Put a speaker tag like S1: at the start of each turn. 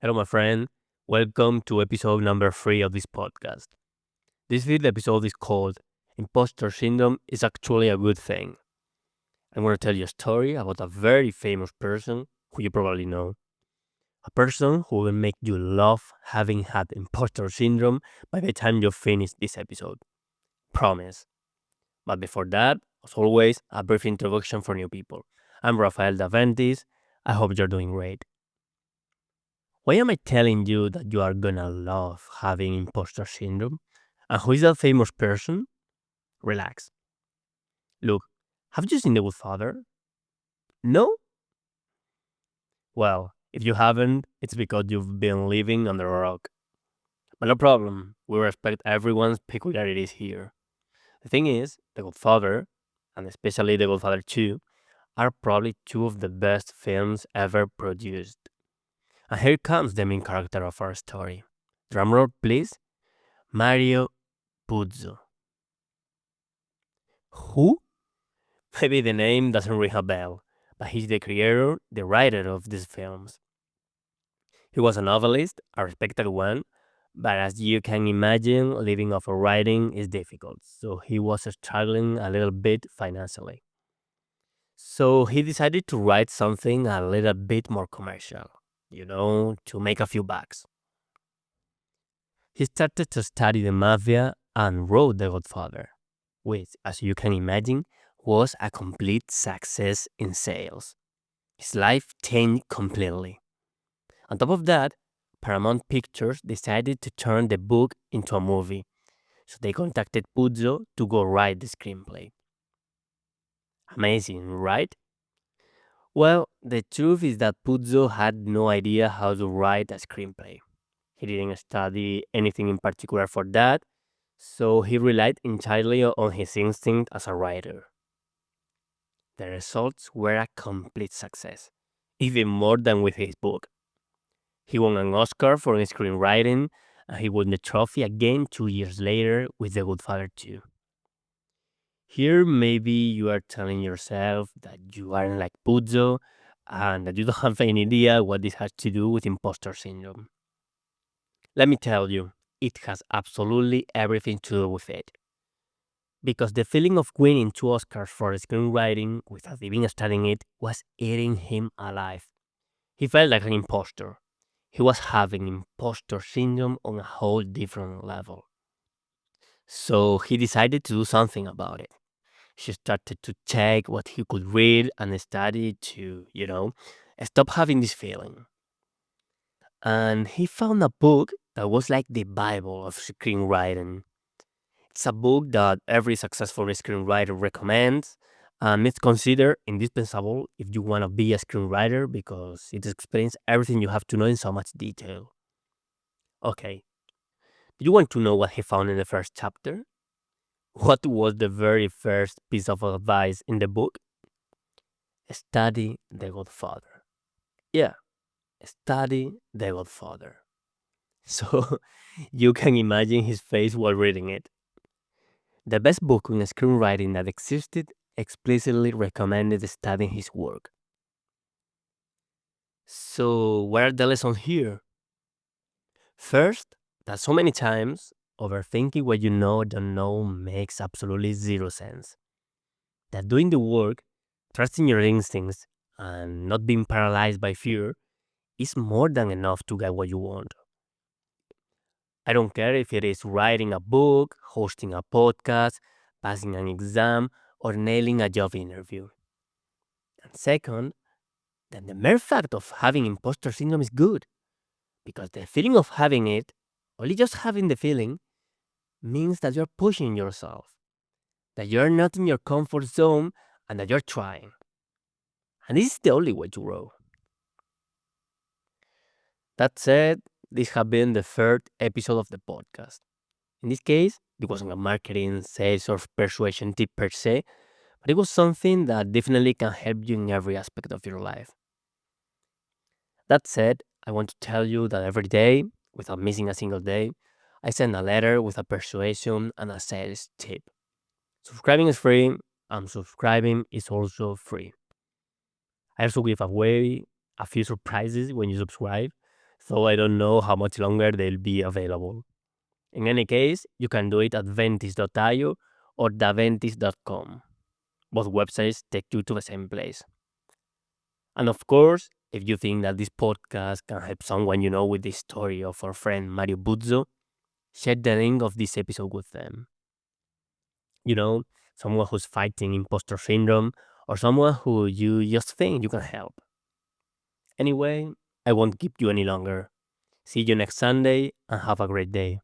S1: Hello, my friend. Welcome to episode number 3 of this podcast. This fifth episode is called Imposter Syndrome is Actually a Good Thing. I'm going to tell you a story about a very famous person who you probably know. A person who will make you love having had imposter syndrome by the time you finish this episode. Promise. But before that, as always, a brief introduction for new people. I'm Rafael Daventis. I hope you're doing great. Why am I telling you that you are gonna love having imposter syndrome? And who is that famous person? Relax. Look, have you seen The Good Father? No? Well, if you haven't, it's because you've been living under a rock. But no problem, we respect everyone's peculiarities here. The thing is, The Good Father, and especially The Good Father 2, are probably two of the best films ever produced. And here comes the main character of our story. Drumroll, please. Mario Puzo. Who? Maybe the name doesn't ring a bell, but he's the creator, the writer of these films. He was a novelist, a respected one, but as you can imagine, living off of writing is difficult, so he was struggling a little bit financially. So he decided to write something a little bit more commercial, to make a few bucks. He started to study the mafia and wrote The Godfather, which, as you can imagine, was a complete success in sales. His life changed completely. On top of that, Paramount Pictures decided to turn the book into a movie, so they contacted Puzo to go write the screenplay. Amazing, right? Well, the truth is that Puzo had no idea how to write a screenplay. He didn't study anything in particular for that, so he relied entirely on his instinct as a writer. The results were a complete success, even more than with his book. He won an Oscar for his screenwriting, and he won the trophy again 2 years later with The Good Father 2. Here, maybe you are telling yourself that you aren't like Puzo and that you don't have any idea what this has to do with imposter syndrome. Let me tell you, it has absolutely everything to do with it. Because the feeling of winning 2 Oscars for screenwriting without even studying it was eating him alive. He felt like an imposter. He was having imposter syndrome on a whole different level. So he decided to do something about it. He started to check what he could read and study to, stop having this feeling. And he found a book that was like the Bible of screenwriting. It's a book that every successful screenwriter recommends, and it's considered indispensable if you want to be a screenwriter because it explains everything you have to know in so much detail. Okay, do you want to know what he found in the first chapter? What was the very first piece of advice in the book? Study The Godfather. Yeah, study The Godfather. So you can imagine his face while reading it. The best book on screenwriting that existed explicitly recommended studying his work. So, what are the lessons here? First, that so many times, overthinking what you know or don't know makes absolutely zero sense. That doing the work, trusting your instincts, and not being paralyzed by fear is more than enough to get what you want. I don't care if it is writing a book, hosting a podcast, passing an exam, or nailing a job interview. And second, then the mere fact of having imposter syndrome is good, because the feeling of having it, only just having the feeling, means that you're pushing yourself, that you're not in your comfort zone, and that you're trying. And this is the only way to grow. That said, this has been the third episode of the podcast. In this case, it wasn't a marketing, sales, or persuasion tip per se, but it was something that definitely can help you in every aspect of your life. That said, I want to tell you that every day, without missing a single day, I send a letter with a persuasion and a sales tip. Subscribing is free, and subscribing is also free. I also give away a few surprises when you subscribe, so I don't know how much longer they'll be available. In any case, you can do it at ventis.io or daventis.com. Both websites take you to the same place. And of course, if you think that this podcast can help someone you know with the story of our friend Mario Buzzo, share the link of this episode with them. You know, someone who's fighting imposter syndrome or someone who you just think you can help. Anyway, I won't keep you any longer. See you next Sunday and have a great day.